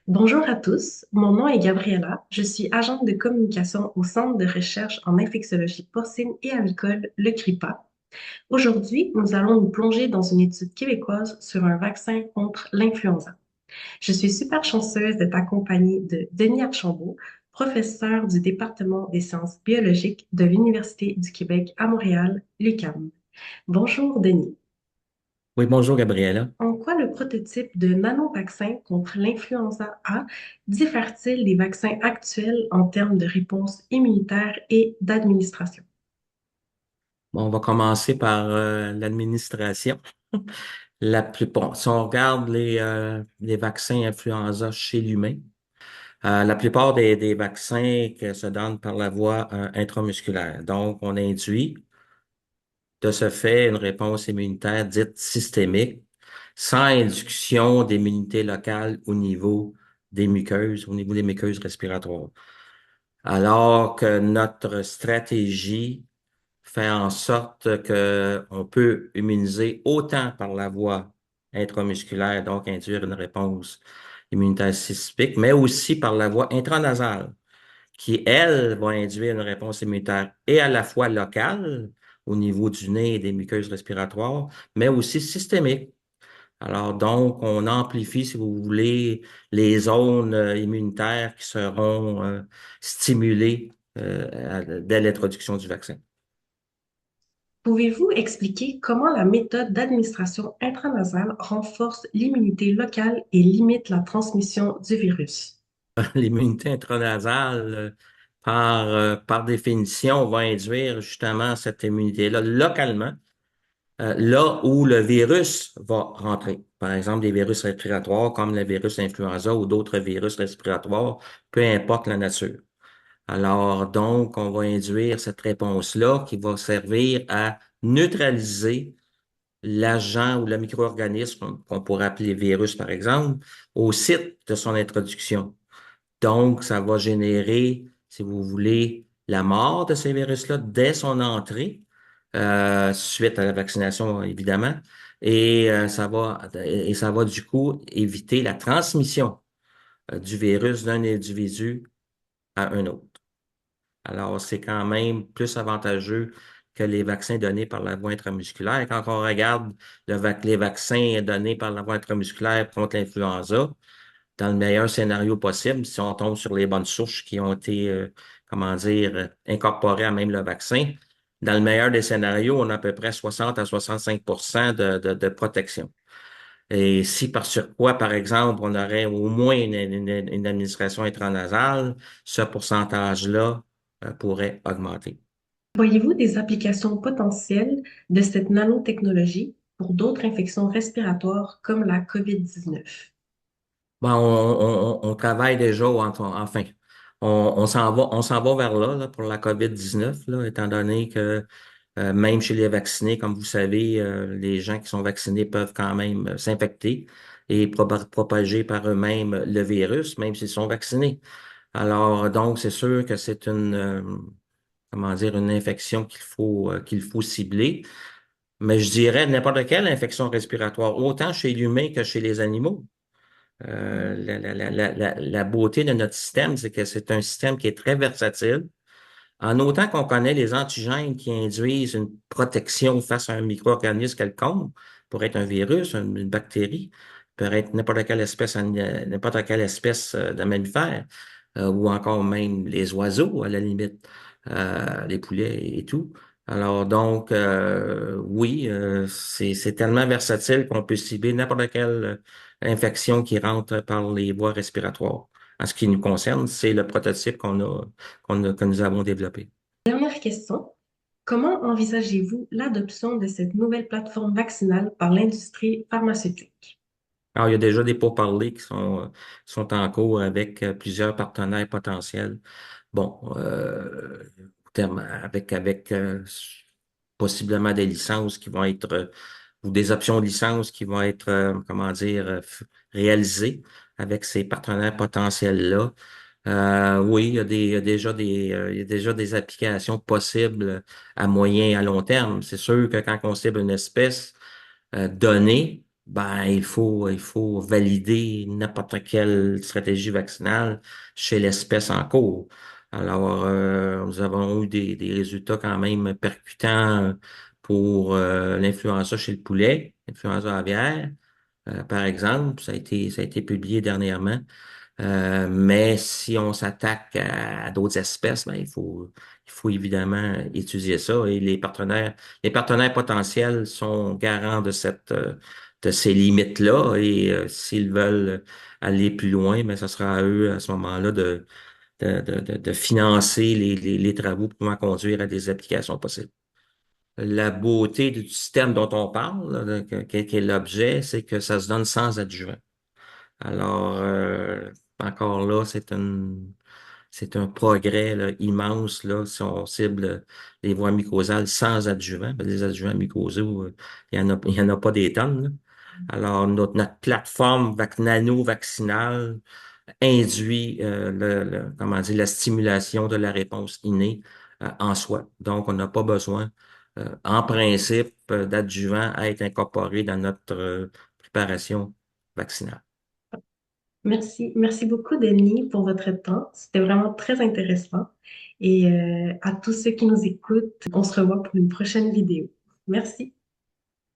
Bonjour à tous, mon nom est Gabriella, je suis agente de communication au Centre de recherche en infectiologie porcine et avicole, le CRIPA. Aujourd'hui, nous allons nous plonger dans une étude québécoise sur un vaccin contre l'influenza. Je suis super chanceuse d'être accompagnée de Denis Archambault, professeur du département des sciences biologiques de l'Université du Québec à Montréal, l'UQAM. Bonjour Denis. Oui, bonjour Gabriella. En quoi le prototype de nanovaccin contre l'influenza A diffère-t-il des vaccins actuels en termes de réponse immunitaire et d'administration? Bon, on va commencer par l'administration. Bon, si on regarde les vaccins influenza chez l'humain, la plupart des vaccins que se donnent par la voie intramusculaire. Donc, on induit de ce fait une réponse immunitaire dite systémique, sans induction d'immunité locale au niveau des muqueuses respiratoires. Alors que notre stratégie fait en sorte que on peut immuniser autant par la voie intramusculaire, donc induire une réponse immunitaire systémique, mais aussi par la voie intranasale, qui, elle, va induire une réponse immunitaire et à la fois locale, au niveau du nez et des muqueuses respiratoires, mais aussi systémique. Alors, donc, on amplifie, si vous voulez, les zones immunitaires qui seront stimulées dès l'introduction du vaccin. Pouvez-vous expliquer comment la méthode d'administration intranasale renforce l'immunité locale et limite la transmission du virus? L'immunité intranasale, par définition, va induire justement cette immunité-là localement, là où le virus va rentrer. Par exemple, des virus respiratoires comme le virus influenza ou d'autres virus respiratoires, peu importe la nature. Alors, donc, on va induire cette réponse-là qui va servir à neutraliser l'agent ou le micro-organisme qu'on pourrait appeler virus, par exemple, au site de son introduction. Donc, ça va générer, si vous voulez, la mort de ces virus-là dès son entrée, suite à la vaccination, évidemment, et ça va du coup éviter la transmission du virus d'un individu à un autre. Alors, c'est quand même plus avantageux que les vaccins donnés par la voie intramusculaire. Quand on regarde les vaccins donnés par la voie intramusculaire contre l'influenza, dans le meilleur scénario possible, si on tombe sur les bonnes souches qui ont été, comment dire, incorporées à même le vaccin, dans le meilleur des scénarios, on a à peu près 60 à 65 de protection. Et si par surcroît, par exemple, on aurait au moins une administration intranasale, ce pourcentage-là pourrait augmenter. Voyez-vous des applications potentielles de cette nanotechnologie pour d'autres infections respiratoires comme la COVID-19? Bon, on travaille déjà, enfin, on s'en va vers là, pour la COVID-19, là, étant donné que même chez les vaccinés, comme vous savez, les gens qui sont vaccinés peuvent quand même s'infecter et propager par eux-mêmes le virus, même s'ils sont vaccinés. Alors, donc, c'est sûr que c'est comment dire, une infection qu'il faut cibler. Mais je dirais n'importe quelle infection respiratoire, autant chez l'humain que chez les animaux. La beauté de notre système, c'est que c'est un système qui est très versatile. En autant qu'on connaît les antigènes qui induisent une protection face à un micro-organisme quelconque, pour être un virus, une bactérie, peut être n'importe quelle espèce de mammifère, ou encore même les oiseaux, à la limite, les poulets et tout. Alors donc, oui, c'est tellement versatile qu'on peut cibler n'importe quelle infection qui rentre par les voies respiratoires. En ce qui nous concerne, c'est le prototype que nous avons développé. Dernière question. Comment envisagez-vous l'adoption de cette nouvelle plateforme vaccinale par l'industrie pharmaceutique? Alors, il y a déjà des pourparlers sont en cours avec plusieurs partenaires potentiels. Bon, avec possiblement des licences qui vont être, ou des options de licences qui vont être, comment dire, réalisées avec ces partenaires potentiels-là. Oui, il y a déjà il y a déjà des applications possibles à moyen et à long terme. C'est sûr que quand on cible une espèce donnée, Ben, il faut valider n'importe quelle stratégie vaccinale chez l'espèce en cours. Alors, nous avons eu des résultats quand même percutants pour l'influenza chez le poulet, l'influenza aviaire, par exemple. Ça a été publié dernièrement. Mais si on s'attaque à d'autres espèces, ben, il faut évidemment étudier ça. Et les partenaires potentiels sont garants de ces limites-là. Et s'ils veulent aller plus loin, ben, ce sera à eux à ce moment-là de financer les travaux pour pouvoir conduire à des applications possibles. La beauté du système dont on parle, là, quel est l'objet, c'est que ça se donne sans adjuvant. Alors, encore là, c'est un progrès là, immense là, si on cible les voies mucosales sans adjuvant. Ben, les adjuvants mucosaux, il y en a pas des tonnes, là. Alors, notre plateforme nano-vaccinale induit comment dire, la stimulation de la réponse innée en soi. Donc, on n'a pas besoin, en principe, d'adjuvant à être incorporé dans notre préparation vaccinale. Merci beaucoup, Denis, pour votre temps. C'était vraiment très intéressant. Et à tous ceux qui nous écoutent, on se revoit pour une prochaine vidéo. Merci.